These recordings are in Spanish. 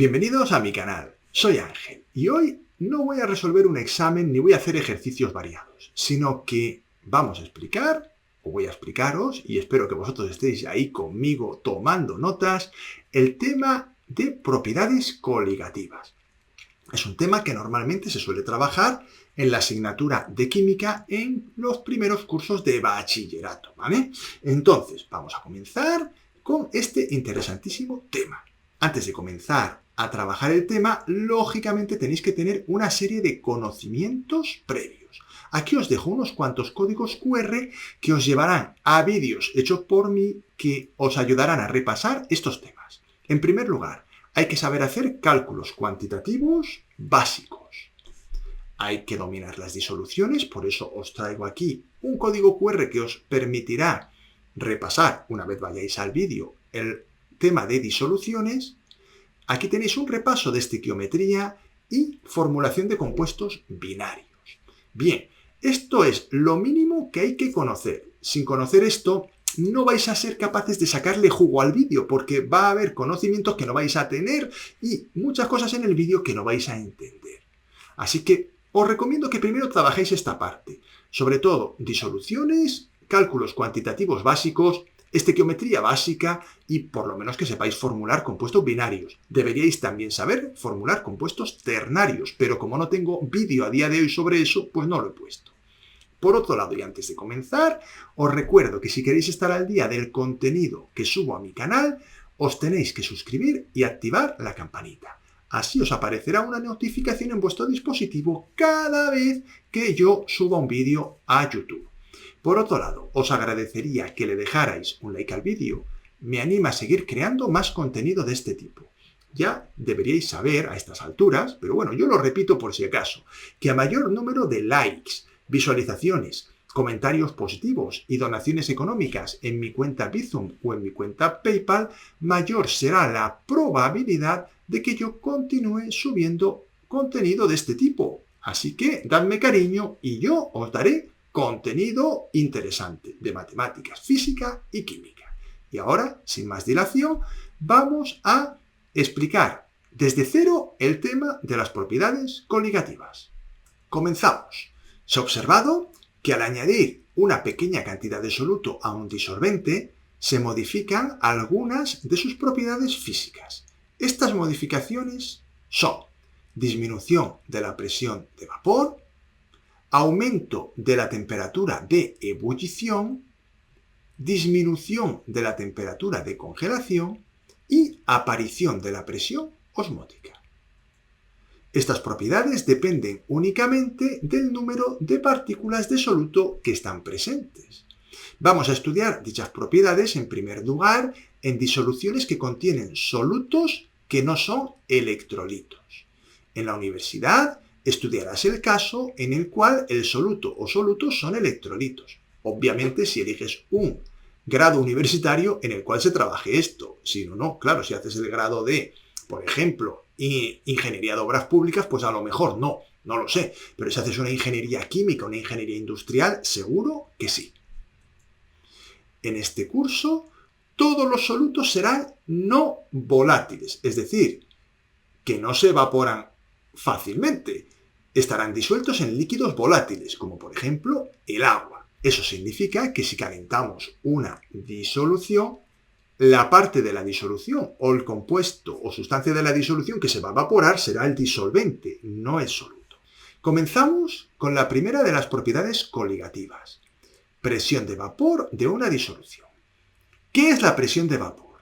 Bienvenidos a mi canal, soy Ángel y hoy no voy a resolver un examen ni voy a hacer ejercicios variados, sino que vamos a explicar, o voy a explicaros, y espero que vosotros estéis ahí conmigo tomando notas, el tema de propiedades coligativas. Es un tema que normalmente se suele trabajar en la asignatura de química en los primeros cursos de bachillerato, ¿vale? Entonces, vamos a comenzar con este interesantísimo tema. Antes de comenzar a trabajar el tema, lógicamente tenéis que tener una serie de conocimientos previos. Aquí os dejo unos cuantos códigos QR que os llevarán a vídeos hechos por mí que os ayudarán a repasar estos temas. En primer lugar, hay que saber hacer cálculos cuantitativos básicos. Hay que dominar las disoluciones, por eso os traigo aquí un código QR que os permitirá repasar, una vez vayáis al vídeo, el tema de disoluciones. Aquí tenéis un repaso de estequiometría y formulación de compuestos binarios. Bien, esto es lo mínimo que hay que conocer. Sin conocer esto, no vais a ser capaces de sacarle jugo al vídeo, porque va a haber conocimientos que no vais a tener y muchas cosas en el vídeo que no vais a entender. Así que os recomiendo que primero trabajéis esta parte. Sobre todo, disoluciones, cálculos cuantitativos básicos, estequiometría básica y por lo menos que sepáis formular compuestos binarios. Deberíais también saber formular compuestos ternarios, pero como no tengo vídeo a día de hoy sobre eso, pues no lo he puesto. Por otro lado, y antes de comenzar, os recuerdo que si queréis estar al día del contenido que subo a mi canal, os tenéis que suscribir y activar la campanita. Así os aparecerá una notificación en vuestro dispositivo cada vez que yo suba un vídeo a YouTube. Por otro lado, os agradecería que le dejarais un like al vídeo. Me anima a seguir creando más contenido de este tipo. Ya deberíais saber a estas alturas, pero bueno, yo lo repito por si acaso, que a mayor número de likes, visualizaciones, comentarios positivos y donaciones económicas en mi cuenta Bizum o en mi cuenta PayPal, mayor será la probabilidad de que yo continúe subiendo contenido de este tipo. Así que dadme cariño y yo os daré contenido interesante de matemáticas, física y química. Y ahora, sin más dilación, vamos a explicar desde cero el tema de las propiedades coligativas. Comenzamos. Se ha observado que al añadir una pequeña cantidad de soluto a un disolvente, se modifican algunas de sus propiedades físicas. Estas modificaciones son disminución de la presión de vapor, aumento de la temperatura de ebullición, disminución de la temperatura de congelación y aparición de la presión osmótica. Estas propiedades dependen únicamente del número de partículas de soluto que están presentes. Vamos a estudiar dichas propiedades en primer lugar en disoluciones que contienen solutos que no son electrolitos. En la universidad estudiarás el caso en el cual el soluto o solutos son electrolitos. Obviamente si eliges un grado universitario en el cual se trabaje esto. Si no, no. Claro, si haces el grado de, por ejemplo, ingeniería de obras públicas, pues a lo mejor no lo sé. Pero si haces una ingeniería química, una ingeniería industrial, seguro que sí. En este curso, todos los solutos serán no volátiles, es decir, que no se evaporan fácilmente. Estarán disueltos en líquidos volátiles, como por ejemplo el agua. Eso significa que si calentamos una disolución, la parte de la disolución o el compuesto o sustancia de la disolución que se va a evaporar será el disolvente, no el soluto. Comenzamos con la primera de las propiedades coligativas. Presión de vapor de una disolución. ¿Qué es la presión de vapor?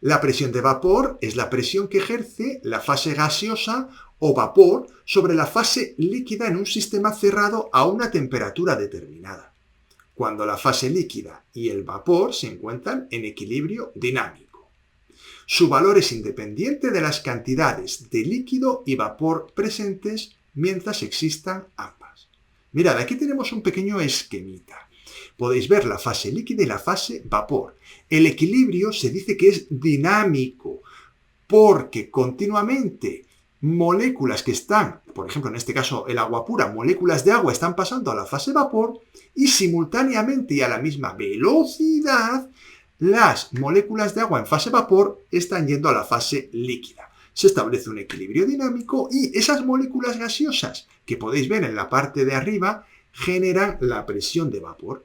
La presión de vapor es la presión que ejerce la fase gaseosa o vapor sobre la fase líquida en un sistema cerrado a una temperatura determinada, cuando la fase líquida y el vapor se encuentran en equilibrio dinámico. Su valor es independiente de las cantidades de líquido y vapor presentes mientras existan ambas. Mirad, aquí tenemos un pequeño esquemita. Podéis ver la fase líquida y la fase vapor. El equilibrio se dice que es dinámico, porque continuamente moléculas que están, por ejemplo en este caso el agua pura, moléculas de agua están pasando a la fase vapor y simultáneamente y a la misma velocidad las moléculas de agua en fase vapor están yendo a la fase líquida. se establece un equilibrio dinámico y esas moléculas gaseosas que podéis ver en la parte de arriba generan la presión de vapor.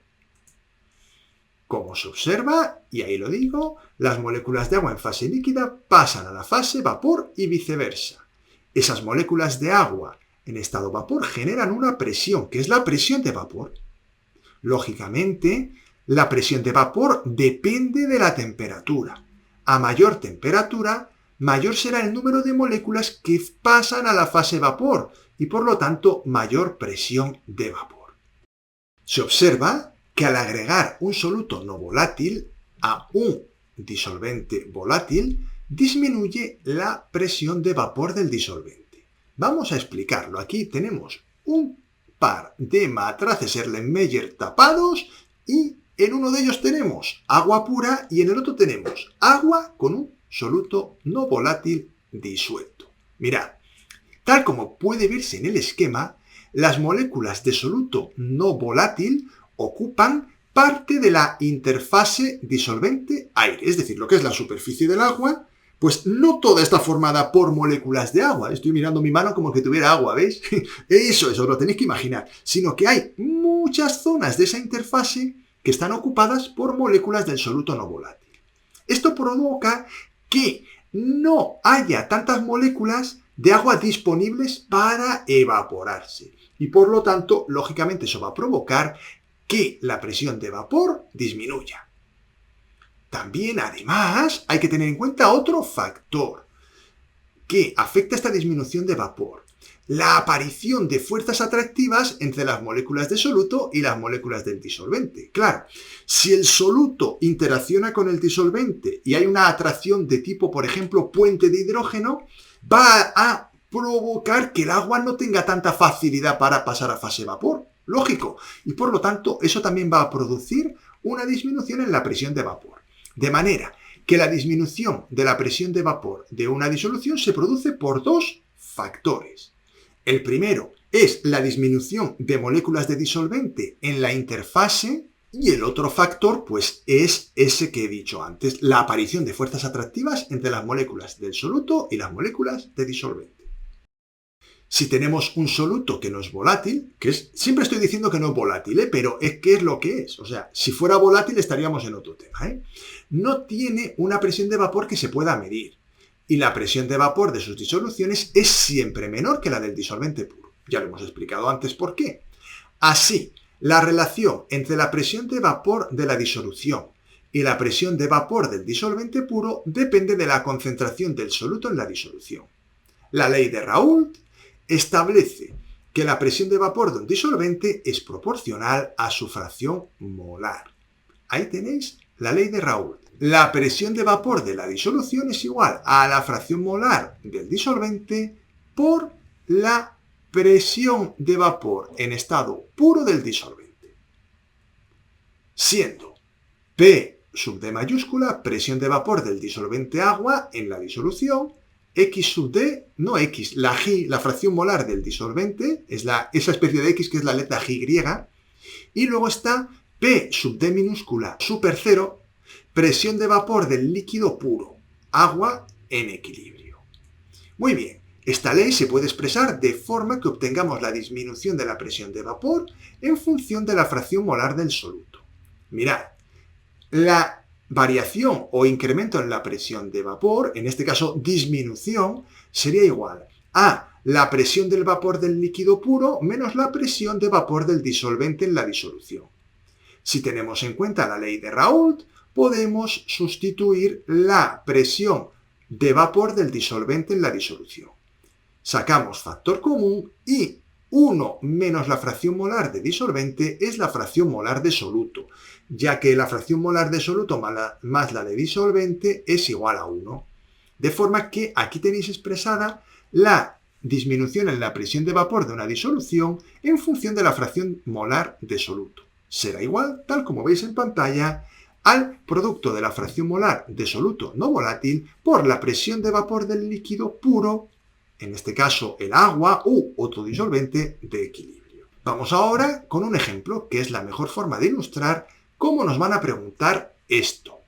Como se observa, y ahí lo digo, las moléculas de agua en fase líquida pasan a la fase vapor y viceversa. Esas moléculas de agua en estado vapor generan una presión, que es la presión de vapor. Lógicamente, la presión de vapor depende de la temperatura. A mayor temperatura, mayor será el número de moléculas que pasan a la fase vapor y por lo tanto mayor presión de vapor. Se observa que al agregar un soluto no volátil a un disolvente volátil, disminuye la presión de vapor del disolvente. Vamos a explicarlo. Aquí tenemos un par de matraces Erlenmeyer tapados y en uno de ellos tenemos agua pura y en el otro tenemos agua con un soluto no volátil disuelto. Mirad, tal como puede verse en el esquema, las moléculas de soluto no volátil ocupan parte de la interfase disolvente-aire, es decir, lo que es la superficie del agua, pues no toda está formada por moléculas de agua. Estoy mirando mi mano como que tuviera agua, ¿veis? Eso os lo tenéis que imaginar. Sino que hay muchas zonas de esa interfase que están ocupadas por moléculas del soluto no volátil. Esto provoca que no haya tantas moléculas de agua disponibles para evaporarse. Y por lo tanto, lógicamente, eso va a provocar que la presión de vapor disminuya. También, además, hay que tener en cuenta otro factor que afecta esta disminución de vapor. La aparición de fuerzas atractivas entre las moléculas de soluto y las moléculas del disolvente. Claro, si el soluto interacciona con el disolvente y hay una atracción de tipo, por ejemplo, puente de hidrógeno, va a provocar que el agua no tenga tanta facilidad para pasar a fase vapor. Lógico. Y por lo tanto, eso también va a producir una disminución en la presión de vapor. De manera que la disminución de la presión de vapor de una disolución se produce por dos factores. El primero es la disminución de moléculas de disolvente en la interfase y el otro factor pues es ese que he dicho antes, la aparición de fuerzas atractivas entre las moléculas del soluto y las moléculas de disolvente. Si tenemos un soluto que no es volátil, siempre estoy diciendo que no es volátil, pero ¿qué es lo que es? O sea, si fuera volátil estaríamos en otro tema, No tiene una presión de vapor que se pueda medir. Y la presión de vapor de sus disoluciones es siempre menor que la del disolvente puro. Ya lo hemos explicado antes por qué. Así, la relación entre la presión de vapor de la disolución y la presión de vapor del disolvente puro depende de la concentración del soluto en la disolución. La ley de Raoult establece que la presión de vapor de un disolvente es proporcional a su fracción molar. Ahí tenéis la ley de Raoult. La presión de vapor de la disolución es igual a la fracción molar del disolvente por la presión de vapor en estado puro del disolvente. Siendo P sub D mayúscula presión de vapor del disolvente agua en la disolución, X sub D, no X, la G, la fracción molar del disolvente, es esa especie de X que es la letra G griega, y luego está P sub D minúscula super cero, presión de vapor del líquido puro, agua en equilibrio. Muy bien, esta ley se puede expresar de forma que obtengamos la disminución de la presión de vapor en función de la fracción molar del soluto. Mirad, la variación o incremento en la presión de vapor, en este caso disminución, sería igual a la presión del vapor del líquido puro menos la presión de vapor del disolvente en la disolución. Si tenemos en cuenta la ley de Raoult, podemos sustituir la presión de vapor del disolvente en la disolución. Sacamos factor común y 1 menos la fracción molar de disolvente es la fracción molar de soluto, ya que la fracción molar de soluto más la de disolvente es igual a 1. De forma que aquí tenéis expresada la disminución en la presión de vapor de una disolución en función de la fracción molar de soluto. Será igual, tal como veis en pantalla, al producto de la fracción molar de soluto no volátil por la presión de vapor del líquido puro, en este caso el agua u otro disolvente de equilibrio. Vamos ahora con un ejemplo que es la mejor forma de ilustrar cómo nos van a preguntar esto.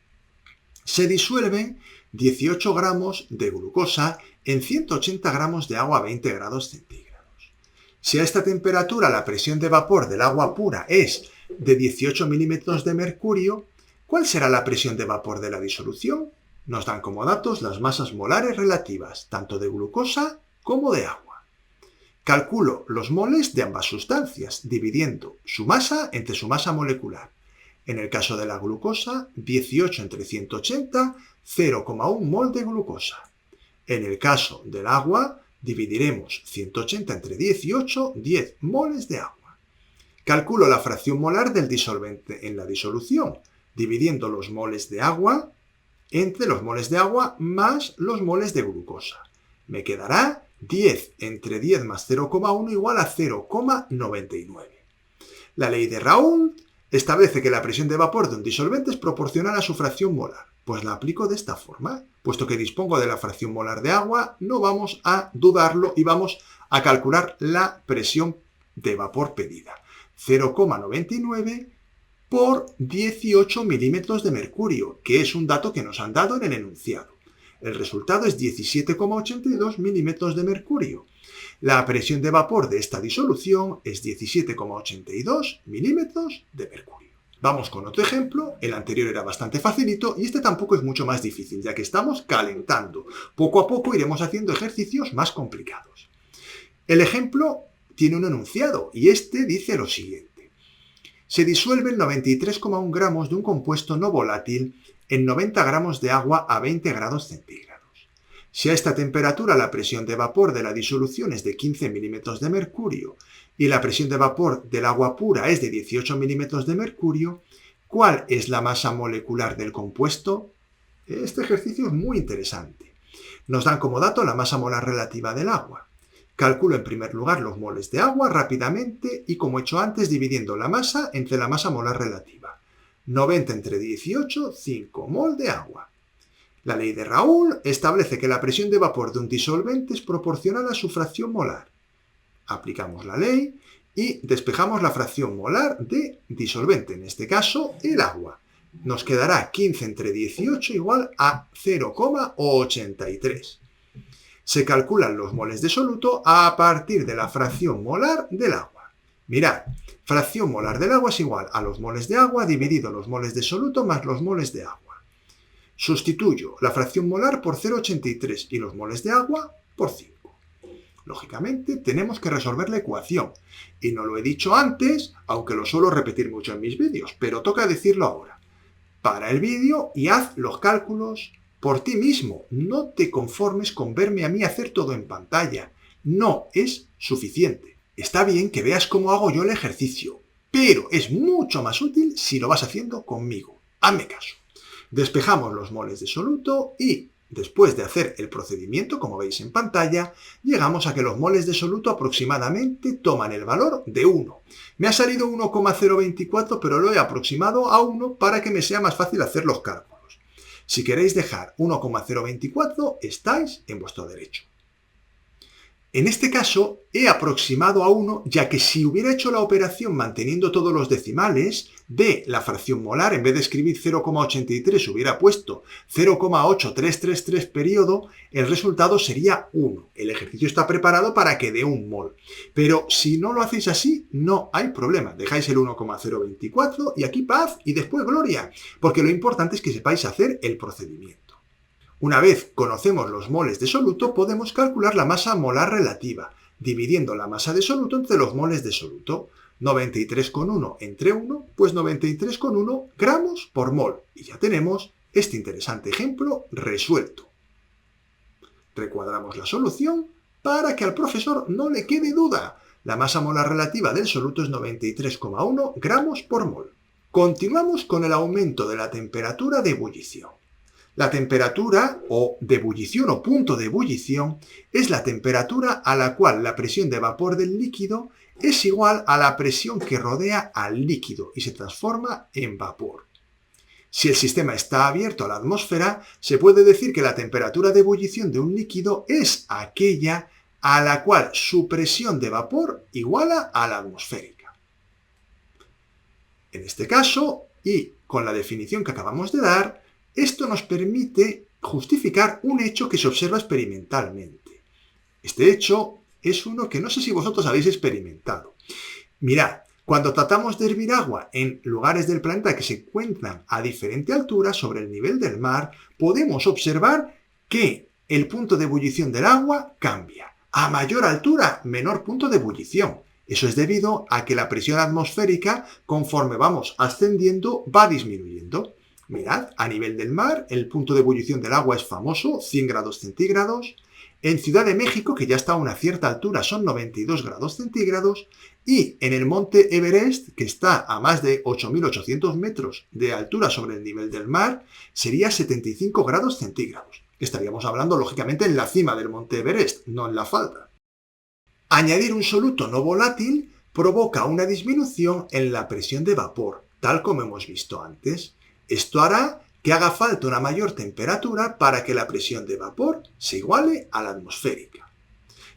Se disuelven 18 gramos de glucosa en 180 gramos de agua a 20 grados centígrados. Si a esta temperatura la presión de vapor del agua pura es de 18 milímetros de mercurio, ¿cuál será la presión de vapor de la disolución? Nos dan como datos las masas molares relativas, tanto de glucosa como de agua. Calculo los moles de ambas sustancias, dividiendo su masa entre su masa molecular. En el caso de la glucosa, 18 entre 180, 0,1 mol de glucosa. En el caso del agua, dividiremos 180 entre 18, 10 moles de agua. Calculo la fracción molar del disolvente en la disolución, dividiendo los moles de agua entre los moles de agua más los moles de glucosa. Me quedará 10 entre 10 más 0,1 igual a 0,99. La ley de Raoult establece que la presión de vapor de un disolvente es proporcional a su fracción molar. Pues la aplico de esta forma. Puesto que dispongo de la fracción molar de agua, no vamos a dudarlo y vamos a calcular la presión de vapor pedida. 0,99 por 18 milímetros de mercurio, que es un dato que nos han dado en el enunciado. El resultado es 17,82 milímetros de mercurio. La presión de vapor de esta disolución es 17,82 milímetros de mercurio. Vamos con otro ejemplo. El anterior era bastante facilito y este tampoco es mucho más difícil, ya que estamos calentando. Poco a poco iremos haciendo ejercicios más complicados. El ejemplo tiene un enunciado y este dice lo siguiente. Se disuelven 93,1 gramos de un compuesto no volátil en 90 gramos de agua a 20 grados centígrados. Si a esta temperatura la presión de vapor de la disolución es de 15 milímetros de mercurio y la presión de vapor del agua pura es de 18 milímetros de mercurio, ¿cuál es la masa molecular del compuesto? Este ejercicio es muy interesante. Nos dan como dato la masa molar relativa del agua. Calculo en primer lugar los moles de agua rápidamente y, como he hecho antes, dividiendo la masa entre la masa molar relativa. 90 entre 18, 5 mol de agua. La ley de Raoult establece que la presión de vapor de un disolvente es proporcional a su fracción molar. Aplicamos la ley y despejamos la fracción molar de disolvente, en este caso el agua. Nos quedará 15 entre 18 igual a 0,83. Se calculan los moles de soluto a partir de la fracción molar del agua. Mirad, fracción molar del agua es igual a los moles de agua dividido los moles de soluto más los moles de agua. Sustituyo la fracción molar por 0,83 y los moles de agua por 5. Lógicamente, tenemos que resolver la ecuación. Y no lo he dicho antes, aunque lo suelo repetir mucho en mis vídeos, pero toca decirlo ahora. Para el vídeo y haz los cálculos por ti mismo. No te conformes con verme a mí hacer todo en pantalla. No es suficiente. Está bien que veas cómo hago yo el ejercicio, pero es mucho más útil si lo vas haciendo conmigo. Hazme caso. Despejamos los moles de soluto y, después de hacer el procedimiento, como veis en pantalla, llegamos a que los moles de soluto aproximadamente toman el valor de 1. Me ha salido 1,024, pero lo he aproximado a 1 para que me sea más fácil hacer los cálculos. Si queréis dejar 1,024, estáis en vuestro derecho. En este caso, he aproximado a 1, ya que si hubiera hecho la operación manteniendo todos los decimales de la fracción molar, en vez de escribir 0,83 hubiera puesto 0,8333 periodo, el resultado sería 1. El ejercicio está preparado para que dé un mol. Pero si no lo hacéis así, no hay problema. Dejáis el 1,024 y aquí paz y después gloria, porque lo importante es que sepáis hacer el procedimiento. Una vez conocemos los moles de soluto, podemos calcular la masa molar relativa, dividiendo la masa de soluto entre los moles de soluto. 93,1 entre 1, pues 93,1 gramos por mol. Y ya tenemos este interesante ejemplo resuelto. Recuadramos la solución para que al profesor no le quede duda. La masa molar relativa del soluto es 93,1 gramos por mol. Continuamos con el aumento de la temperatura de ebullición. La temperatura de ebullición o punto de ebullición es la temperatura a la cual la presión de vapor del líquido es igual a la presión que rodea al líquido y se transforma en vapor. Si el sistema está abierto a la atmósfera, se puede decir que la temperatura de ebullición de un líquido es aquella a la cual su presión de vapor iguala a la atmosférica. En este caso, y con la definición que acabamos de dar, esto nos permite justificar un hecho que se observa experimentalmente. Este hecho es uno que no sé si vosotros habéis experimentado. Mirad, cuando tratamos de hervir agua en lugares del planeta que se encuentran a diferente altura sobre el nivel del mar, podemos observar que el punto de ebullición del agua cambia. A mayor altura, menor punto de ebullición. Eso es debido a que la presión atmosférica, conforme vamos ascendiendo, va disminuyendo. Mirad, a nivel del mar, el punto de ebullición del agua es famoso, 100 grados centígrados. En Ciudad de México, que ya está a una cierta altura, son 92 grados centígrados. Y en el monte Everest, que está a más de 8.800 metros de altura sobre el nivel del mar, sería 75 grados centígrados. Estaríamos hablando, lógicamente, en la cima del monte Everest, no en la falda. Añadir un soluto no volátil provoca una disminución en la presión de vapor, tal como hemos visto antes. Esto hará que haga falta una mayor temperatura para que la presión de vapor se iguale a la atmosférica.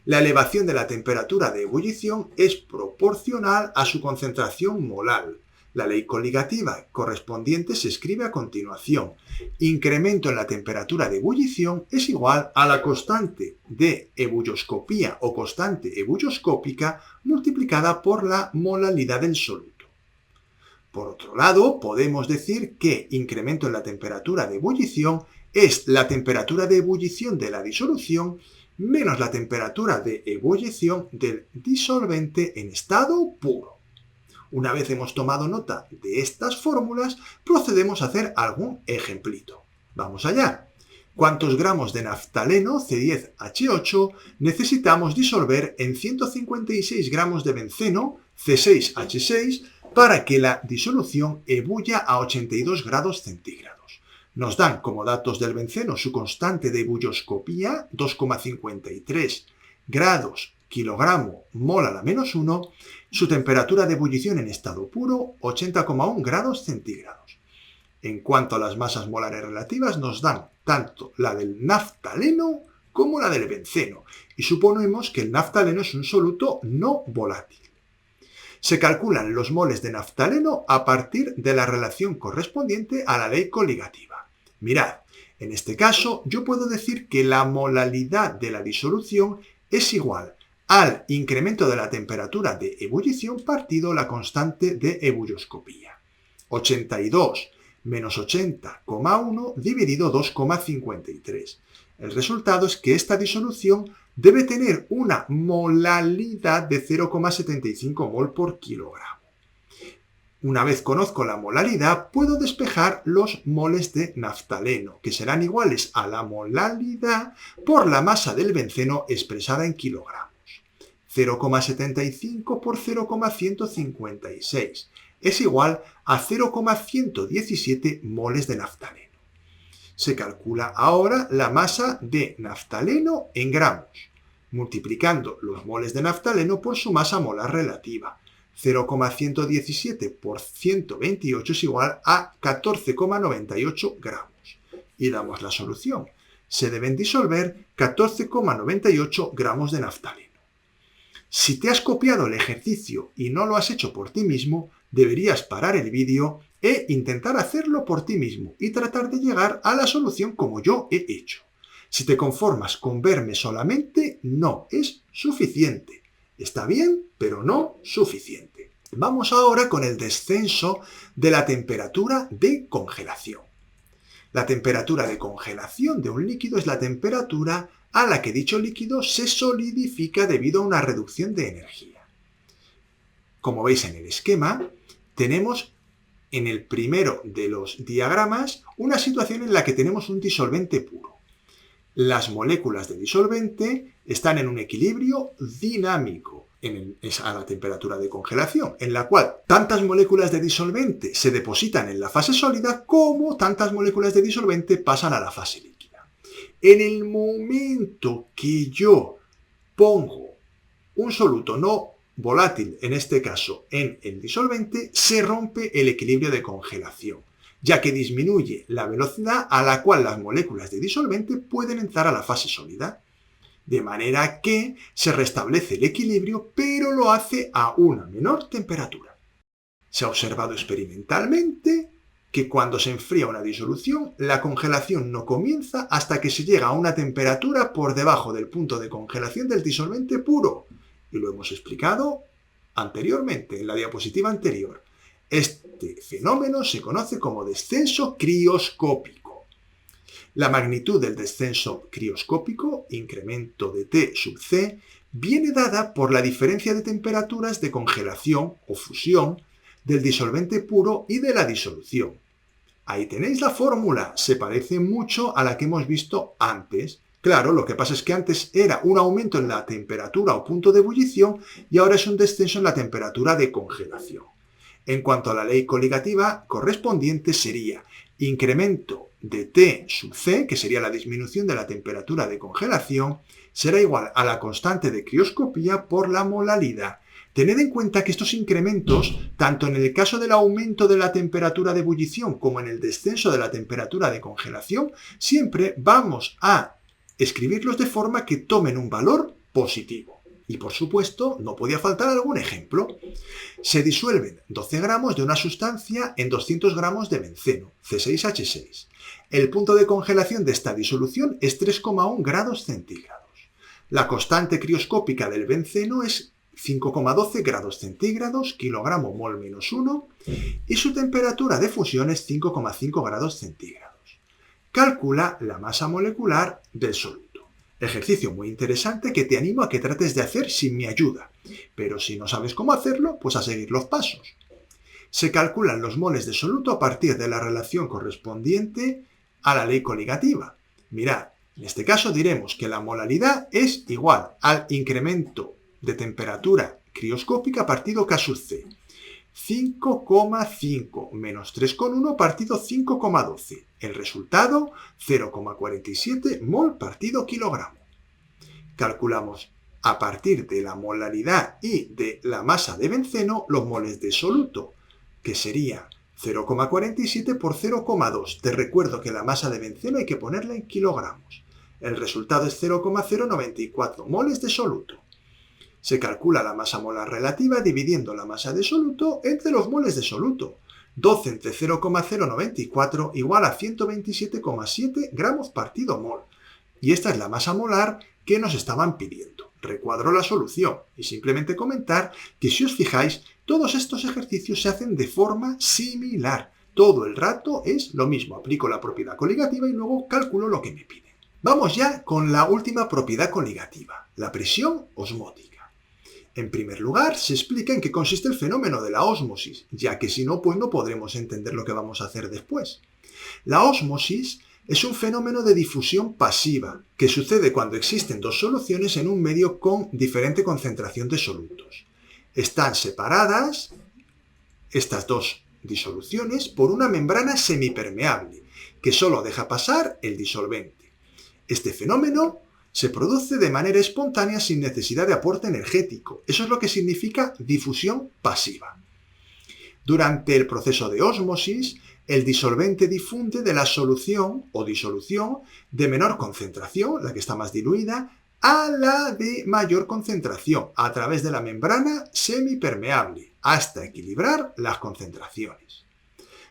La elevación de la temperatura de ebullición es proporcional a su concentración molar. La ley coligativa correspondiente se escribe a continuación. Incremento en la temperatura de ebullición es igual a la constante de ebulloscopía o constante ebulloscópica multiplicada por la molalidad del soluto. Por otro lado, podemos decir que incremento en la temperatura de ebullición es la temperatura de ebullición de la disolución menos la temperatura de ebullición del disolvente en estado puro. Una vez hemos tomado nota de estas fórmulas, procedemos a hacer algún ejemplito. Vamos allá. ¿Cuántos gramos de naftaleno C10H8 necesitamos disolver en 156 gramos de benceno C6H6 para que la disolución ebulla a 82 grados centígrados? Nos dan como datos del benceno su constante de ebulloscopía, 2,53 grados kilogramo mol a la menos 1, su temperatura de ebullición en estado puro, 80,1 grados centígrados. En cuanto a las masas molares relativas, nos dan tanto la del naftaleno como la del benceno, y suponemos que el naftaleno es un soluto no volátil. Se calculan los moles de naftaleno a partir de la relación correspondiente a la ley coligativa. Mirad, en este caso yo puedo decir que la molalidad de la disolución es igual al incremento de la temperatura de ebullición partido la constante de ebulloscopía. 82 menos 80,1 dividido 2,53. El resultado es que esta disolución debe tener una molalidad de 0,75 mol por kilogramo. Una vez conozco la molalidad, puedo despejar los moles de naftaleno, que serán iguales a la molalidad por la masa del benceno expresada en kilogramos. 0,75 por 0,156 es igual a 0,117 moles de naftaleno. Se calcula ahora la masa de naftaleno en gramos, multiplicando los moles de naftaleno por su masa molar relativa. 0,117 por 128 es igual a 14,98 gramos. Y damos la solución. Se deben disolver 14,98 gramos de naftaleno. Si te has copiado el ejercicio y no lo has hecho por ti mismo, deberías parar el vídeo e intentar hacerlo por ti mismo y tratar de llegar a la solución como yo he hecho. Si te conformas con verme solamente, no es suficiente. Está bien, pero no suficiente. Vamos ahora con el descenso de la temperatura de congelación. La temperatura de congelación de un líquido es la temperatura a la que dicho líquido se solidifica debido a una reducción de energía. Como veis en el esquema, tenemos en el primero de los diagramas una situación en la que tenemos un disolvente puro. Las moléculas de disolvente están en un equilibrio dinámico a la temperatura de congelación, en la cual tantas moléculas de disolvente se depositan en la fase sólida como tantas moléculas de disolvente pasan a la fase líquida. En el momento que yo pongo un soluto no volátil, en este caso en el disolvente, se rompe el equilibrio de congelación, ya que disminuye la velocidad a la cual las moléculas de disolvente pueden entrar a la fase sólida. De manera que se restablece el equilibrio, pero lo hace a una menor temperatura. Se ha observado experimentalmente que cuando se enfría una disolución, la congelación no comienza hasta que se llega a una temperatura por debajo del punto de congelación del disolvente puro. Y lo hemos explicado anteriormente, en la diapositiva anterior. Este fenómeno se conoce como descenso crioscópico. La magnitud del descenso crioscópico, incremento de T sub C, viene dada por la diferencia de temperaturas de congelación o fusión del disolvente puro y de la disolución. Ahí tenéis la fórmula, se parece mucho a la que hemos visto antes. Claro, lo que pasa es que antes era un aumento en la temperatura o punto de ebullición y ahora es un descenso en la temperatura de congelación. En cuanto a la ley coligativa, correspondiente sería incremento de T sub C, que sería la disminución de la temperatura de congelación, será igual a la constante de crioscopía por la molalidad. Tened en cuenta que estos incrementos, tanto en el caso del aumento de la temperatura de ebullición como en el descenso de la temperatura de congelación, siempre vamos a escribirlos de forma que tomen un valor positivo. Y por supuesto, no podía faltar algún ejemplo. Se disuelven 12 gramos de una sustancia en 200 gramos de benceno, C6H6. El punto de congelación de esta disolución es 3,1 grados centígrados. La constante crioscópica del benceno es 5,12 grados centígrados, kilogramo mol menos 1, y su temperatura de fusión es 5,5 grados centígrados. Calcula la masa molecular del soluto. Ejercicio muy interesante que te animo a que trates de hacer sin mi ayuda, pero si no sabes cómo hacerlo, pues a seguir los pasos. Se calculan los moles de soluto a partir de la relación correspondiente a la ley coligativa. Mirad, en este caso diremos que la molaridad es igual al incremento de temperatura crioscópica partido K sub C. 5,5 menos 3,1 partido 5,12. El resultado, 0,47 mol partido kilogramo. Calculamos a partir de la molaridad y de la masa de benceno los moles de soluto, que sería 0,47 por 0,2. Te recuerdo que la masa de benceno hay que ponerla en kilogramos. El resultado es 0,094 moles de soluto. Se calcula la masa molar relativa dividiendo la masa de soluto entre los moles de soluto. 12 entre 0,094 igual a 127,7 gramos partido mol. Y esta es la masa molar que nos estaban pidiendo. Recuadro la solución y simplemente comentar que si os fijáis, todos estos ejercicios se hacen de forma similar. Todo el rato es lo mismo. Aplico la propiedad coligativa y luego calculo lo que me piden. Vamos ya con la última propiedad coligativa, la presión osmótica. En primer lugar, se explica en qué consiste el fenómeno de la ósmosis, ya que si no, pues no podremos entender lo que vamos a hacer después. La ósmosis es un fenómeno de difusión pasiva, que sucede cuando existen dos soluciones en un medio con diferente concentración de solutos. Están separadas estas dos disoluciones por una membrana semipermeable, que solo deja pasar el disolvente. Este fenómeno se produce de manera espontánea sin necesidad de aporte energético. Eso es lo que significa difusión pasiva. Durante el proceso de ósmosis, el disolvente difunde de la solución o disolución de menor concentración, la que está más diluida, a la de mayor concentración a través de la membrana semipermeable, hasta equilibrar las concentraciones.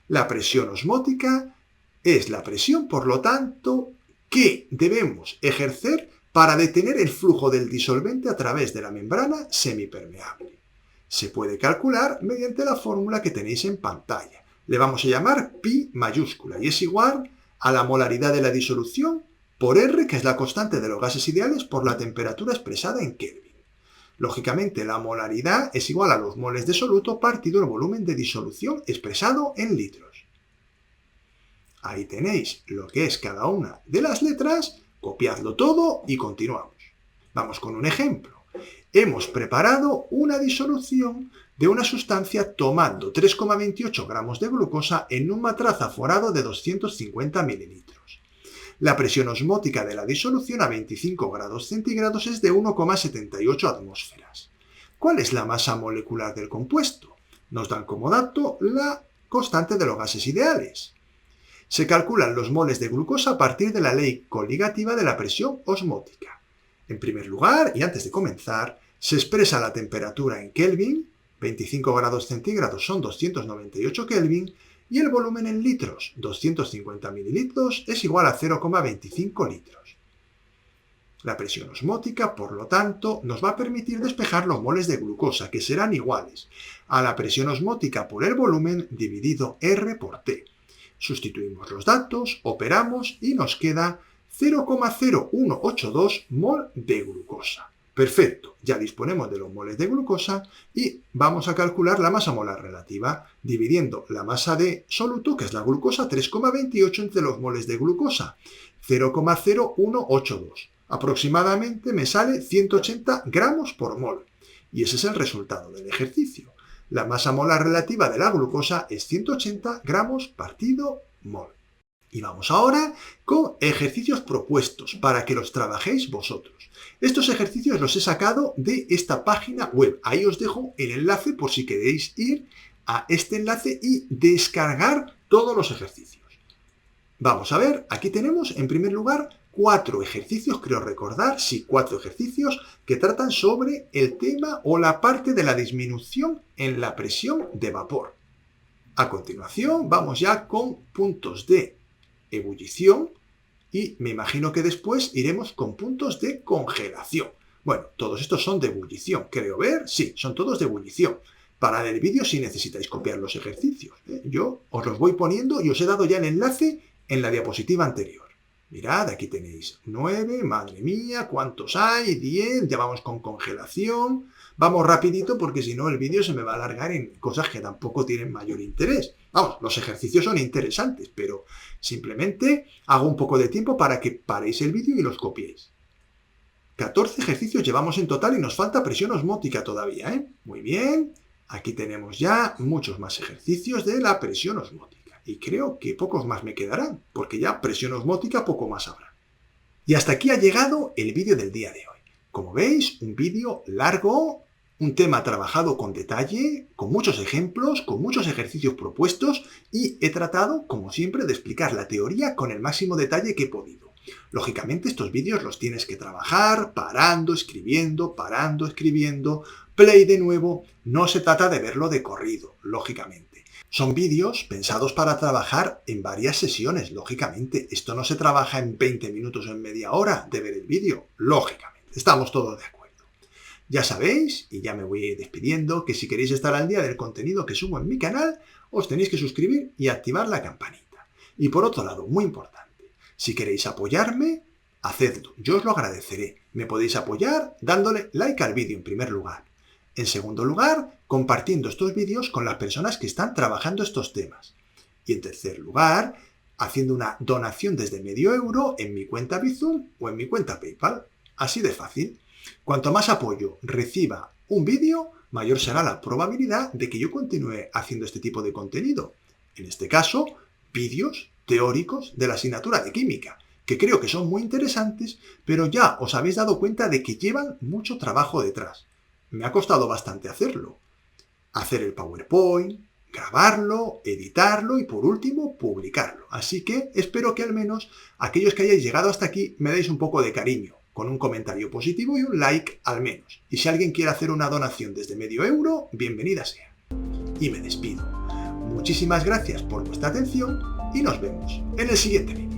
La presión osmótica es la presión, por lo tanto, que debemos ejercer para detener el flujo del disolvente a través de la membrana semipermeable. Se puede calcular mediante la fórmula que tenéis en pantalla. Le vamos a llamar pi mayúscula y es igual a la molaridad de la disolución por R, que es la constante de los gases ideales, por la temperatura expresada en Kelvin. Lógicamente, la molaridad es igual a los moles de soluto partido el volumen de disolución expresado en litros. Ahí tenéis lo que es cada una de las letras, copiadlo todo y continuamos. Vamos con un ejemplo. Hemos preparado una disolución de una sustancia tomando 3,28 gramos de glucosa en un matraz aforado de 250 mililitros. La presión osmótica de la disolución a 25 grados centígrados es de 1,78 atmósferas. ¿Cuál es la masa molecular del compuesto? Nos dan como dato la constante de los gases ideales. Se calculan los moles de glucosa a partir de la ley coligativa de la presión osmótica. En primer lugar, y antes de comenzar, se expresa la temperatura en Kelvin, 25 grados centígrados son 298 Kelvin, Y el volumen en litros, 250 mililitros, es igual a 0,25 litros. La presión osmótica, por lo tanto, nos va a permitir despejar los moles de glucosa, que serán iguales a la presión osmótica por el volumen dividido R por T. Sustituimos los datos, operamos y nos queda 0,0182 mol de glucosa. Perfecto, ya disponemos de los moles de glucosa y vamos a calcular la masa molar relativa, dividiendo la masa de soluto, que es la glucosa, 3,28 entre los moles de glucosa, 0,0182. Aproximadamente me sale 180 gramos por mol. Y ese es el resultado del ejercicio. La masa molar relativa de la glucosa es 180 gramos partido mol. Y vamos ahora con ejercicios propuestos para que los trabajéis vosotros. Estos ejercicios los he sacado de esta página web. Ahí os dejo el enlace por si queréis ir a este enlace y descargar todos los ejercicios. Vamos a ver, aquí tenemos en primer lugar 4 ejercicios, creo recordar, sí, 4 ejercicios que tratan sobre el tema o la parte de la disminución en la presión de vapor. A continuación vamos ya con puntos de ebullición y me imagino que después iremos con puntos de congelación. Bueno, todos estos son de ebullición, creo ver, sí, son todos de ebullición. Parad el vídeo si necesitáis copiar los ejercicios. Yo os los voy poniendo y os he dado ya el enlace en la diapositiva anterior. Mirad, aquí tenéis 9, madre mía, ¿cuántos hay? 10, ya vamos con congelación. Vamos rapidito porque si no el vídeo se me va a alargar en cosas que tampoco tienen mayor interés. Vamos, los ejercicios son interesantes, pero simplemente hago un poco de tiempo para que paréis el vídeo y los copiéis. 14 ejercicios llevamos en total y nos falta presión osmótica todavía, ¿eh? Muy bien, aquí tenemos ya muchos más ejercicios de la presión osmótica. Y creo que pocos más me quedarán, porque ya presión osmótica poco más habrá. Y hasta aquí ha llegado el vídeo del día de hoy. Como veis, un vídeo largo, un tema trabajado con detalle, con muchos ejemplos, con muchos ejercicios propuestos y he tratado, como siempre, de explicar la teoría con el máximo detalle que he podido. Lógicamente, estos vídeos los tienes que trabajar parando, escribiendo, play de nuevo. No se trata de verlo de corrido, lógicamente. Son vídeos pensados para trabajar en varias sesiones, lógicamente. Esto no se trabaja en 20 minutos o en media hora de ver el vídeo, lógicamente. Estamos todos de acuerdo. Ya sabéis, y ya me voy despidiendo, que si queréis estar al día del contenido que subo en mi canal, os tenéis que suscribir y activar la campanita. Y por otro lado, muy importante, si queréis apoyarme, hacedlo. Yo os lo agradeceré. Me podéis apoyar dándole like al vídeo en primer lugar. En segundo lugar, compartiendo estos vídeos con las personas que están trabajando estos temas. Y en tercer lugar, haciendo una donación desde €0,5 en mi cuenta Bizum o en mi cuenta PayPal. Así de fácil. Cuanto más apoyo reciba un vídeo, mayor será la probabilidad de que yo continúe haciendo este tipo de contenido. En este caso, vídeos teóricos de la asignatura de química, que creo que son muy interesantes, pero ya os habéis dado cuenta de que llevan mucho trabajo detrás. Me ha costado bastante hacerlo. Hacer el PowerPoint, grabarlo, editarlo y por último publicarlo. Así que espero que al menos aquellos que hayáis llegado hasta aquí me deis un poco de cariño, con un comentario positivo y un like al menos. Y si alguien quiere hacer una donación desde €0,5, bienvenida sea. Y me despido. Muchísimas gracias por vuestra atención y nos vemos en el siguiente vídeo.